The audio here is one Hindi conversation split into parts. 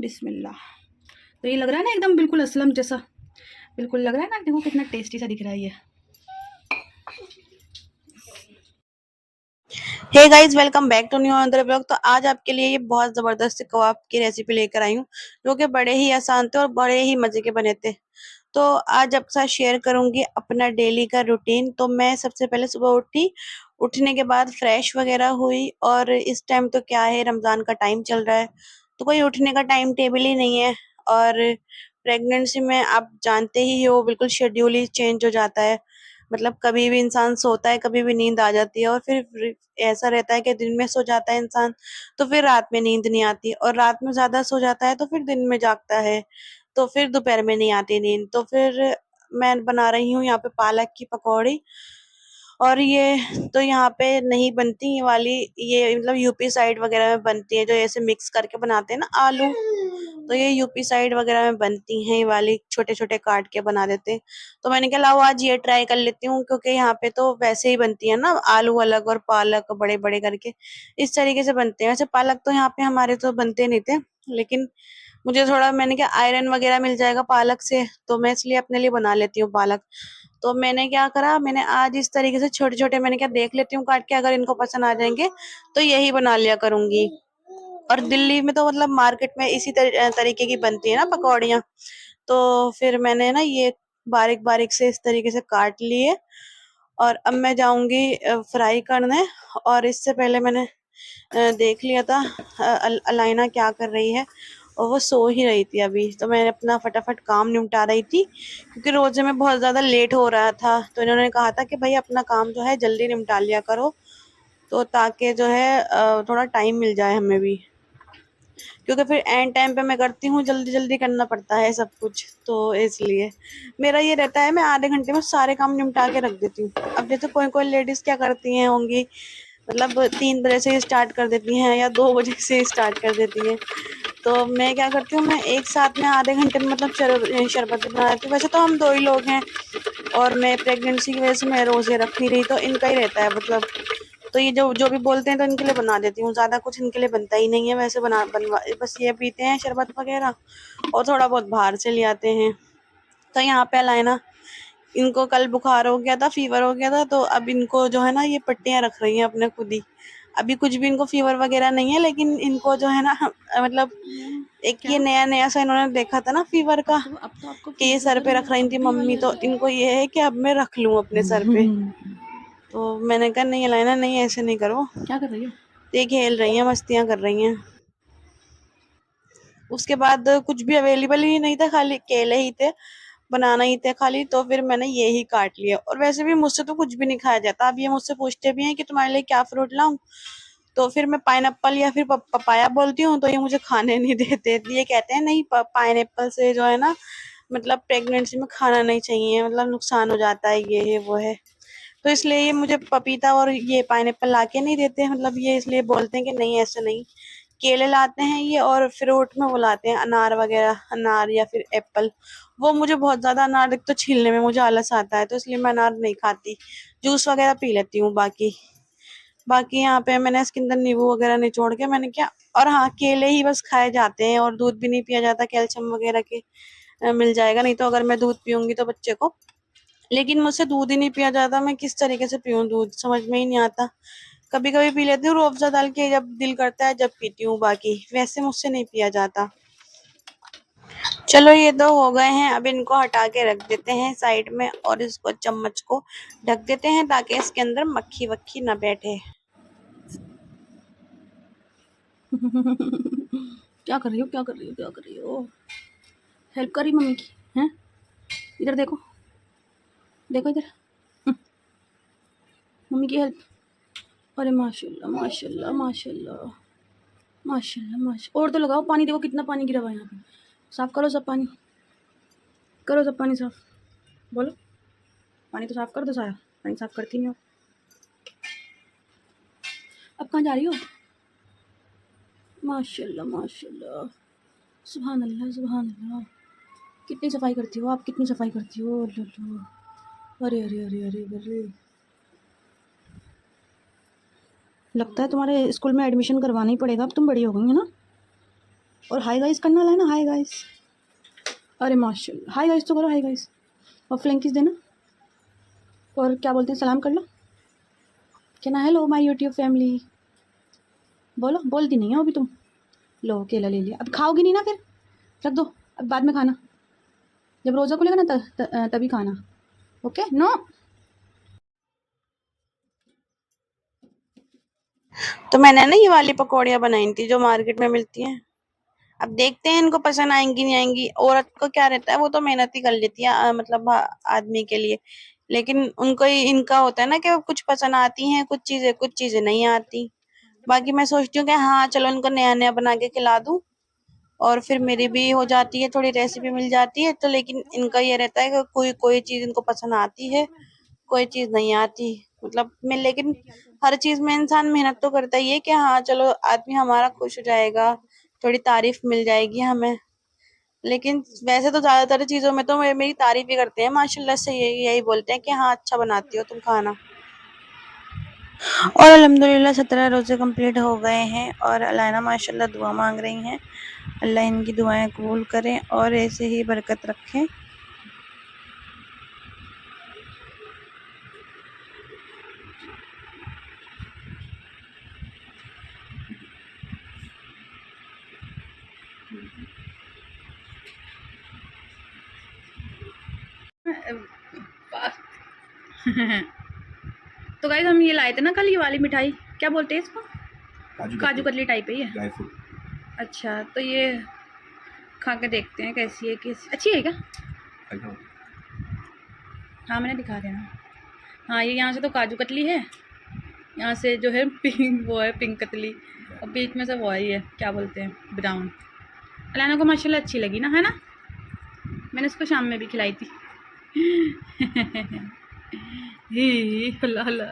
बिस्मिल्लाह। तो ये लग रहा है ना एकदम बिल्कुल असलम जैसा, बिल्कुल लग रहा है ना। देखो कितना टेस्टी सा दिख रहा है ये। Hey guys, welcome back to new another blog. तो आज आपके लिए ये बहुत जबरदस्त कबाब की रेसिपी लेकर आई हूँ, जो कि बड़े ही आसान थे और बड़े ही मजे के बने थे। तो आज आपके साथ शेयर करूंगी अपना डेली का रूटीन। तो मैं सबसे पहले सुबह उठी, उठने के बाद फ्रेश वगैरह हुई, और इस टाइम तो क्या है, रमजान का टाइम चल रहा है, तो कोई उठने का टाइम टेबल ही नहीं है। और प्रेगनेंसी में आप जानते ही हो, बिल्कुल शेड्यूल ही चेंज हो जाता है। मतलब कभी भी इंसान सोता है, कभी भी नींद आ जाती है, और फिर ऐसा रहता है कि दिन में सो जाता है इंसान तो फिर रात में नींद नहीं आती, और रात में ज्यादा सो जाता है तो फिर दिन में जागता है, तो फिर दोपहर में नहीं आती नींद। तो फिर मैं बना रही हूँ यहाँ पे पालक की पकौड़ी। और ये तो यहाँ पे नहीं बनती ये वाली, ये मतलब यूपी साइड वगैरह में बनती है, जो ऐसे मिक्स करके बनाते हैं ना आलू। तो ये यूपी साइड वगैरह में बनती हैं, ये वाली छोटे छोटे काट के बना देते हैं। तो मैंने कहा लाओ आज ये ट्राई कर लेती हूँ, क्योंकि यहाँ पे तो वैसे ही बनती है ना, आलू अलग और पालक बड़े बड़े करके इस तरीके से बनते हैं। वैसे पालक तो यहाँ पे हमारे तो बनते नहीं थे, लेकिन मुझे थोड़ा, मैंने क्या, आयरन वगैरह मिल जाएगा पालक से, तो मैं इसलिए अपने लिए बना लेती हूँ पालक। तो मैंने क्या करा, मैंने आज इस तरीके से छोटे छोटे, मैंने क्या, देख लेती हूँ काट के, अगर इनको पसंद आ जाएंगे तो यही बना लिया करूंगी। और दिल्ली में तो मतलब मार्केट में इसी तरीके की बनती है ना पकौड़ियाँ। तो फिर मैंने ना ये बारीक बारीक से इस तरीके से काट लिए, और अब मैं जाऊंगी फ्राई करने। और इससे पहले मैंने देख लिया था अलाइना क्या कर रही है, और वो सो ही रही थी अभी। तो मैं अपना फटाफट काम निपटा रही थी, क्योंकि रोजे में बहुत ज्यादा लेट हो रहा था, तो इन्होंने कहा था कि भाई अपना काम जो है जल्दी निपटा लिया करो, तो ताकि जो है थोड़ा टाइम मिल जाए हमें भी, क्योंकि फिर एंड टाइम पे मैं करती हूँ, जल्दी जल्दी करना पड़ता है सब कुछ, तो इसलिए मेरा ये रहता है, मैं आधे घंटे में सारे काम निपटा के रख देती हूँ। अब जैसे कोई कोई लेडीज क्या करती हैं होंगी, मतलब 3 बजे से स्टार्ट कर देती हैं या 2 बजे से स्टार्ट कर देती हैं। तो मैं क्या करती हूँ, मैं एक साथ में आधे घंटे में मतलब शरबत बना देती हूँ। वैसे तो हम 2 ही लोग हैं, और मैं प्रेगनेंसी की वजह से मैं रोजे रख नहीं रही, तो इनका ही रहता है मतलब। तो ये जो जो भी बोलते हैं तो इनके लिए बना देती हूँ, ज्यादा कुछ इनके लिए बनता ही नहीं है वैसे, बनवा बस ये पीते हैं शरबत वगैरह, और थोड़ा बहुत बाहर से ले आते हैं। तो यहाँ पे लाए, इनको कल बुखार हो गया था, फीवर हो गया था, तो अब इनको जो है ना ये पट्टियां रख रही हैं अपने खुद ही। अभी कुछ भी इनको फीवर वगैरह नहीं है, लेकिन इनको जो है ना मतलब एक क्या? ये नया नया सा इन्होंने देखा था ना फीवर का, अब तो आपको कि ये फीवर सर वीवर पे ये रख रही थी अभी वाली मम्मी, तो हरकत है। इनको ये है कि अब मैं रख लूं अपने सर पे। तो मैंने कहा नहीं लाइना, नहीं ऐसे नहीं करो। क्या कर रही हो? तो ये खेल रही हैं, मस्तियां कर रही हैं। उसके बाद कुछ भी अवेलेबल ही नहीं था, खाली केले ही थे, बनाना ही थे खाली, तो फिर मैंने ये ही काट लिया। और वैसे भी मुझसे तो कुछ भी नहीं खाया जाता। अब ये मुझसे पूछते भी हैं कि तुम्हारे लिए क्या फ्रूट लाऊं, तो फिर मैं पाइनएप्पल या फिर पपाया बोलती हूँ, तो ये मुझे खाने नहीं देते। ये कहते हैं नहीं, पाइनएप्पल से जो है ना, मतलब प्रेगनेंसी में खाना नहीं चाहिए, मतलब नुकसान हो जाता है, ये है वो है। तो इसलिए ये मुझे पपीता और ये पाइनएप्पल लाके नहीं देते, मतलब ये इसलिए बोलते हैं कि नहीं ऐसे नहीं। केले लाते हैं ये, और फ्रूट में वो लाते हैं अनार वगैरह, अनार या फिर एप्पल। वो मुझे बहुत ज्यादा, अनार एक तो छीलने में मुझे आलस आता है, तो इसलिए मैं अनार नहीं खाती। जूस वगैरह पी लेती हूँ। बाकी बाकी यहाँ पे मैंने इसके अंदर नींबू वगैरह निचोड़ के मैंने क्या, और हाँ, केले ही बस खाए जाते हैं, और दूध भी नहीं पिया जाता, कैल्शियम वगैरह के मिल जाएगा। नहीं तो अगर मैं दूध पीऊंगी तो बच्चे को, लेकिन मुझसे दूध ही नहीं पिया जाता, मैं किस तरीके से पीऊँ दूध, समझ में ही नहीं आता। कभी कभी पी लेती हूँ रूह अफ़ज़ा डाल के, जब दिल करता है जब पीती हूँ, बाकी वैसे मुझसे नहीं पिया जाता। चलो ये दो हो गए हैं, अब इनको हटा के रख देते हैं साइड में, और इसको चम्मच को ढक देते हैं ताकि इसके अंदर मक्खी वक्खी ना बैठे। क्या कर रही हो, क्या कर रही हो, क्या कर रही हो? हेल्प करी मम्मी की? हैं? इधर देखो, देखो इधर। मम्मी की हेल्प। अरे माशाल्लाह माशाल्लाह माशाल्लाह माशाल्लाह माशा। और तो लगाओ पानी, देखो कितना पानी गिरा हुआ है यहाँ पे। साफ करो सब पानी, करो सब पानी साफ। बोलो, पानी तो साफ कर दो सारा। पानी साफ करती नहीं हो। अब कहाँ जा रही हो? माशाल्लाह माशाल्लाह, सुभान अल्लाह सुभान अल्लाह। कितनी सफाई करती हो आप, कितनी सफाई करती हो। लो लो, अरे अरे अरे अरे अरे। लगता है तुम्हारे स्कूल में एडमिशन करवाना ही पड़ेगा, अब तुम बड़ी हो गई है ना। और हाय गाइस करना है ना, हाय गाइस। अरे माशाल्लाह, हाय गाइस तो करो, हाय गाइस। और फ्लैंकिस देना, और क्या बोलते हैं, सलाम कर लो। क्या ना, हेलो माय यूट्यूब फैमिली बोलो। बोलती नहीं हो अभी तुम। लो केला ले लिया, अब खाओगी नहीं ना फिर, रख दो, अब बाद में खाना, जब रोज़ा खुलेगा ना तभी खाना, ओके। नो। तो मैंने ना ये वाली पकौड़ियाँ बनाई थी जो मार्केट में मिलती हैं। अब देखते हैं इनको पसंद आएंगी नहीं आएंगी। औरत को क्या रहता है, वो तो मेहनत ही कर लेती है मतलब आदमी के लिए। लेकिन उनको ही इनका होता है ना कि कुछ पसंद आती हैं, कुछ चीजें नहीं आती। बाकी मैं सोचती हूँ कि हाँ चलो इनको नया नया बना के खिला दूं, और फिर मेरी भी हो जाती है, थोड़ी रेसिपी मिल जाती है। तो लेकिन इनका ये रहता है कि कोई कोई चीज इनको पसंद आती है, कोई चीज नहीं आती। मतलब मैं, लेकिन हर चीज में इंसान मेहनत तो करता ही है कि हाँ चलो आदमी हमारा खुश हो जाएगा, थोड़ी तारीफ मिल जाएगी हमें। लेकिन वैसे तो ज्यादातर चीजों में तो मेरी तारीफ ही करते हैं माशाल्लाह से, यही यही बोलते हैं कि हाँ अच्छा बनाती हो तुम खाना। और अल्हम्दुलिल्लाह 17 रोजे कंप्लीट हो गए हैं और अलाइना माशाल्लाह दुआ मांग रही हैं। अल्लाह इनकी दुआएं कबूल करें और ऐसे ही बरकत रखें। तो गाइस हम ये लाए थे ना कल, ये वाली मिठाई, क्या बोलते हैं इसको, काजू कतली टाइप है ये। Dry fruit. अच्छा, तो ये खा के देखते हैं कैसी है, कैसी अच्छी है क्या। हाँ मैंने दिखा देना। हाँ ये यहाँ से तो काजू कतली है, यहाँ से जो है पिंक, वो है पिंक कतली, और बीच में से वो है ये क्या बोलते हैं, ब्राउन। अलाना को माशाल्लाह अच्छी लगी ना, है ना, मैंने उसको शाम में भी खिलाई थी। ही अल्लाह अल्लाह।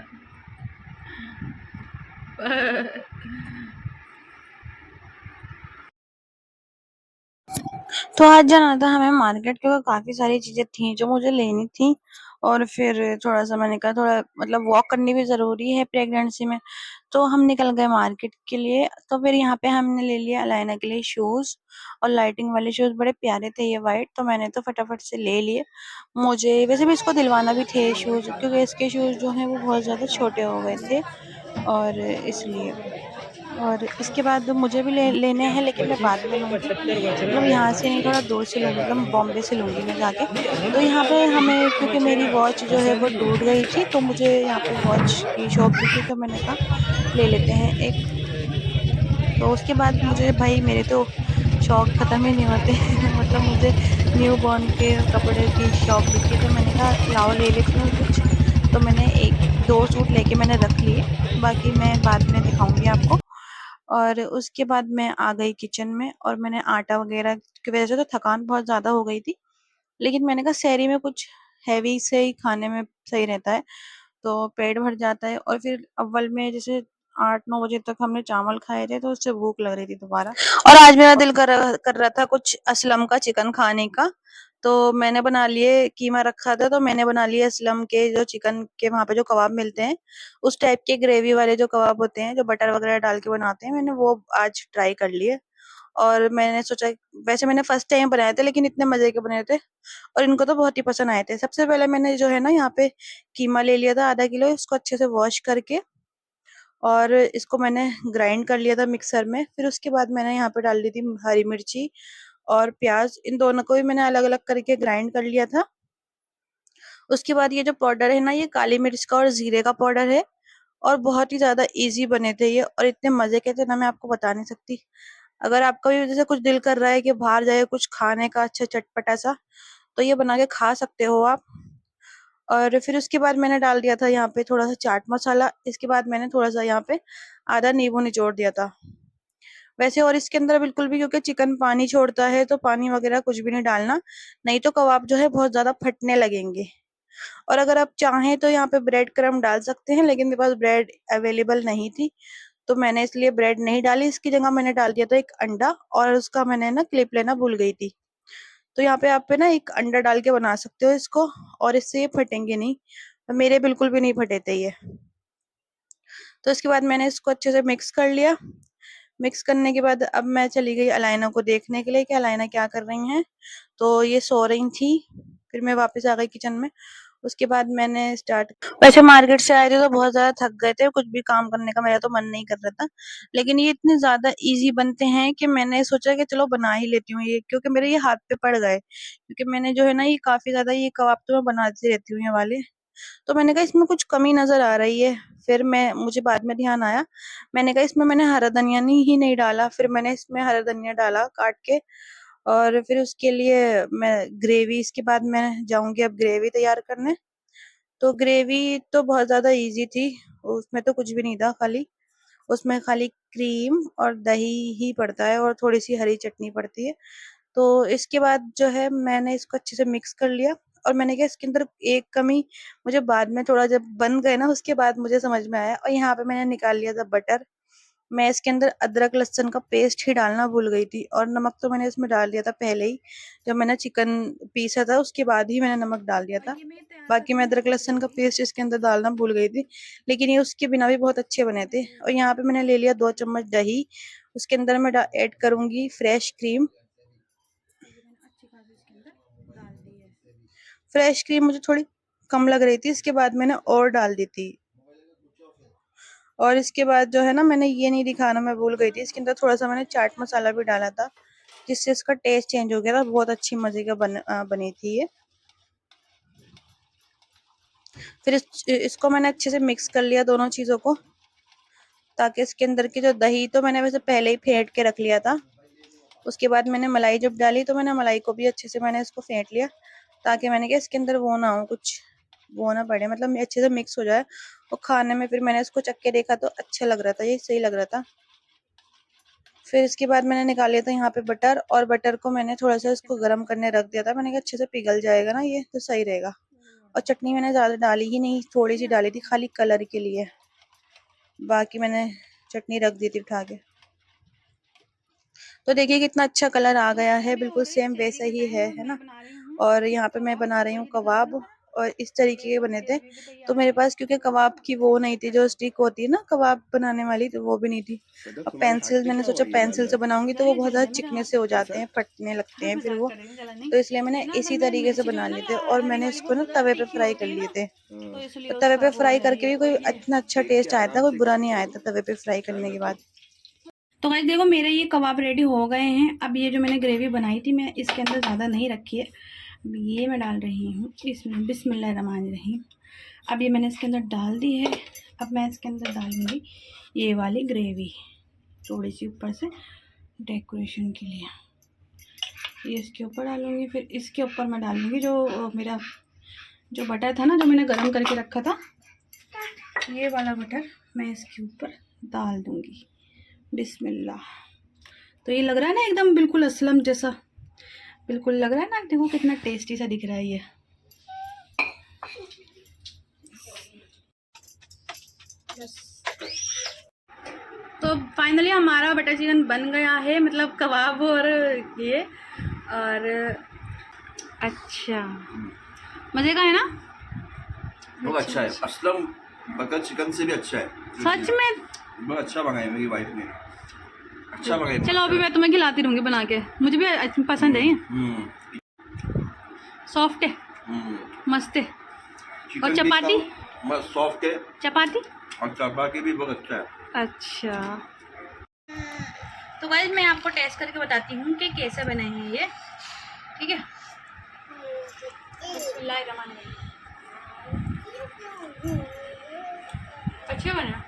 तो आज जाना था हमें मार्केट, क्योंकि काफी सारी चीजें थी जो मुझे लेनी थी। और फिर थोड़ा सा मैंने कहा थोड़ा मतलब वॉक करनी भी जरूरी है प्रेगनेंसी में। तो हम निकल गए मार्केट के लिए। तो फिर यहाँ पे हमने ले लिया अलाइना के लिए शूज, और लाइटिंग वाले शूज बड़े प्यारे थे ये वाइट, तो मैंने तो फटाफट से ले लिए। मुझे वैसे भी इसको दिलवाना भी थे शूज, क्योंकि इसके शूज जो हैं वो बहुत ज्यादा छोटे हो गए थे, और इसलिए। और इसके बाद मुझे भी लेने हैं, लेकिन मैं बाद में लूँगी, मतलब यहाँ से नहीं, थोड़ा दूर से लूँगी, मतलब बॉम्बे से लूँगी मैं जाके। तो यहाँ पे हमें, क्योंकि मेरी वॉच जो है वो टूट गई थी, तो मुझे यहाँ पे वॉच की शॉप दिखी, तो मैंने कहा ले लेते हैं एक। तो उसके बाद मुझे भाई मेरे तो शौक ख़त्म ही नहीं होते। मतलब मुझे न्यू बॉर्न के कपड़े की शॉप दिखी, तो मैंने कहा लाओ ले लेती हूँ कुछ। तो मैंने एक दो सूट लेके मैंने रख लिए, बाकी मैं बाद में दिखाऊंगी आपको। और उसके बाद मैं आ गई किचन में, और मैंने आटा वगैरह की वजह से तो थकान बहुत ज़्यादा हो गई थी, लेकिन मैंने कहा सहरी में कुछ हैवी से ही खाने में सही रहता है, तो पेट भर जाता है। और फिर अव्वल में जैसे 8-9 बजे तक हमने चावल खाए थे, तो उससे भूख लग रही थी दोबारा। और आज मेरा दिल कर रहा था कुछ असलम का चिकन खाने का। तो मैंने बना लिए, कीमा रखा था तो मैंने बना लिए असलम के जो चिकन के वहां पे जो कबाब मिलते हैं, उस टाइप के ग्रेवी वाले जो कबाब होते हैं जो बटर वगैरह डाल के बनाते हैं, मैंने वो आज ट्राई कर लिए। और मैंने सोचा, वैसे मैंने फर्स्ट टाइम बनाए थे लेकिन इतने मजे के बने थे, और इनको तो बहुत ही पसंद आए थे। सबसे पहले मैंने जो है ना यहाँ पे कीमा ले लिया था ½ किलो, इसको अच्छे से वॉश करके, और इसको मैंने ग्राइंड कर लिया था मिक्सर में। फिर उसके बाद मैंने यहाँ पे डाल दी थी हरी मिर्ची और प्याज, इन दोनों को भी मैंने अलग अलग करके ग्राइंड कर लिया था। उसके बाद ये जो पाउडर है ना, ये काली मिर्च का और जीरे का पाउडर है, और बहुत ही ज्यादा इजी बने थे ये, और इतने मजे के थे ना, मैं आपको बता नहीं सकती। अगर आपका भी जैसे कुछ दिल कर रहा है कि बाहर जाए कुछ खाने का अच्छा चटपटा सा, तो ये बना के खा सकते हो आप। और फिर उसके बाद मैंने डाल दिया था यहाँ पे थोड़ा सा चाट मसाला। इसके बाद मैंने थोड़ा सा यहाँ पे आधा नींबू निचोड़ दिया था वैसे। और इसके अंदर बिल्कुल भी, क्योंकि चिकन पानी छोड़ता है, तो पानी वगैरह कुछ भी नहीं डालना, नहीं तो कबाब जो है बहुत ज्यादा फटने लगेंगे। और अगर आप चाहें तो यहाँ पे ब्रेड क्रम्ब डाल सकते हैं, लेकिन मेरे पास ब्रेड अवेलेबल नहीं थी, तो मैंने इसलिए ब्रेड नहीं डाली। इसकी जगह मैंने डाल दिया था एक अंडा, और उसका मैंने ना क्लिप लेना भूल गई थी। तो यहाँ पे आप पे ना एक अंडा डाल के बना सकते हो इसको, और इससे ये फटेंगे नहीं। मेरे बिल्कुल भी नहीं फटे थे ये। तो इसके बाद मैंने इसको अच्छे से मिक्स कर लिया। मिक्स करने के बाद अब मैं चली गई अलाइना को देखने के लिए कि अलाइना क्या कर रही हैं। तो ये सो रही थी, फिर मैं वापस आ गई किचन में। उसके बाद मैंने स्टार्ट, वैसे मार्केट से आए थे तो बहुत ज्यादा थक गए थे, कुछ भी काम करने का मेरा तो मन नहीं कर रहा था, लेकिन ये इतने ज्यादा इजी बनते हैं कि मैंने सोचा कि चलो बना ही लेती हूँ ये, क्योंकि मेरे ये हाथ पे पड़ गए, क्योंकि मैंने जो है ना ये काफी ज्यादा ये कबाब तो मैं बनाती रहती हूँ ये वाले, तो मैंने कहा इसमें कुछ कमी नजर आ रही है। फिर मुझे बाद में ध्यान आया, मैंने कहा इसमें मैंने हरा धनिया ही नहीं डाला, फिर मैंने इसमें हरा धनिया डाला काट के। और फिर उसके लिए मैं ग्रेवी, इसके बाद मैं जाऊंगी अब ग्रेवी तैयार करने। तो ग्रेवी तो बहुत ज्यादा इजी थी, उसमें तो कुछ भी नहीं था, खाली उसमें खाली क्रीम और दही ही पड़ता है और थोड़ी सी हरी चटनी पड़ती है। तो इसके बाद जो है मैंने इसको अच्छे से मिक्स कर लिया, और मैंने कहा इसके अंदर एक कमी मुझे बाद में थोड़ा जब बन गए ना उसके बाद मुझे समझ में आया, और यहाँ पे मैंने निकाल लिया था बटर। मैं इसके अंदर अदरक लहसुन का पेस्ट ही डालना भूल गई थी, और नमक तो मैंने इसमें डाल दिया था पहले ही, जब मैंने चिकन पीसा था उसके बाद ही मैंने नमक डाल दिया था। बाकी मैं अदरक लहसुन का पेस्ट इसके अंदर डालना भूल गई थी, लेकिन ये उसके बिना भी बहुत अच्छे बने थे। और यहाँ पे मैंने ले लिया 2 चम्मच दही, उसके अंदर मैं ऐड करूंगी फ्रेश क्रीम। फ्रेश क्रीम मुझे थोड़ी कम लग रही थी, इसके बाद मैंने और डाल दी थी। और इसके बाद जो है ना मैंने ये नहीं दिखाना मैं भूल गई थी, इसके अंदर थोड़ा सा मैंने चाट मसाला भी डाला था, जिससे इसका टेस्ट चेंज हो गया था, बहुत अच्छी मजे का बनी थी ये। फिर इसको मैंने अच्छे से मिक्स कर लिया दोनों चीजों को, ताकि इसके अंदर की जो दही तो मैंने वैसे पहले ही फेंट के रख लिया था, उसके बाद मैंने मलाई जब डाली तो मैंने मलाई को भी अच्छे से मैंने इसको फेंट लिया, ताकि मैंने कहा इसके अंदर वो ना हो, कुछ वो ना पड़े, मतलब अच्छे से मिक्स हो जाए। और खाने में फिर मैंने इसको चख के देखा तो अच्छा लग रहा था, ये सही लग रहा था। फिर इसके बाद मैंने निकाल लिया था यहाँ पे बटर, और बटर को मैंने थोड़ा सा इसको गर्म करने रख दिया था, मैंने कहा अच्छे से पिघल जाएगा ना ये तो सही रहेगा। और चटनी मैंने ज्यादा डाली ही नहीं, थोड़ी सी डाली थी खाली कलर के लिए, बाकी मैंने चटनी रख दी थी उठा के। तो देखिए कितना अच्छा कलर आ गया है, बिल्कुल सेम वैसा ही है ना। और यहाँ पे मैं बना रही हूँ कबाब, और इस तरीके के बने थे। तो मेरे पास क्योंकि कबाब की वो नहीं थी, जो स्टिक होती है ना कबाब बनाने वाली, तो वो भी नहीं थी। अब पेंसिल, मैंने सोचा पेंसिल से बनाऊंगी तो वो बहुत ज्यादा चिकने से हो जाते हैं, फटने लगते हैं फिर वो, तो इसलिए मैंने इसी तरीके से बना लिए थे। और मैंने इसको ना तवे पे फ्राई कर लिए थे, तो तवे पे फ्राई करके भी कोई इतना अच्छा टेस्ट आया था, कोई बुरा नहीं आया था तवे पे फ्राई करने के बाद। तो गाइस देखो मेरे ये कबाब रेडी हो गए हैं। अब ये जो मैंने ग्रेवी बनाई थी मैं इसके अंदर ज़्यादा नहीं रखी है, अब ये मैं डाल रही हूँ इसमें बिस्मिल्लाहिर्रहमानिर्रहीम। अब ये मैंने इसके अंदर डाल दी है। अब मैं इसके अंदर डालूँगी ये वाली ग्रेवी थोड़ी सी ऊपर से डेकोरेशन के लिए, ये इसके ऊपर डालूँगी। फिर इसके ऊपर मैं डालूँगी जो मेरा जो बटर था ना, जो मैंने गर्म करके रखा था, ये वाला बटर मैं इसके ऊपर डाल दूँगी। बिस्मिल्लाह। तो ये लग रहा है ना एकदम बिल्कुल असलम जैसा, बिल्कुल लग रहा है ना, देखो कितना टेस्टी सा दिख रहा है ये। तो फाइनली हमारा बटर चिकन बन गया है, मतलब कबाब और ये, और अच्छा मज़े का है ना, बहुत अच्छा है, असलम बटर चिकन से भी अच्छा है सच में बहुत अच्छा बनाया मेरी वाइफ ने, अच्छा बनाया। चलो अभी मैं तुम्हें खिलाती रहूँगी बना के, मुझे भी पसंद है, सॉफ्ट है, मस्त है। और चपाती सॉफ्ट है, चपाती और चपाती भी बहुत अच्छा है। अच्छा तो गाइस मैं आपको टेस्ट करके बताती हूँ कि कैसे बने हैं ये, ठीक है। बिस्मिल्लाहिर्रहमानिर्रहीम। अच्छे बने।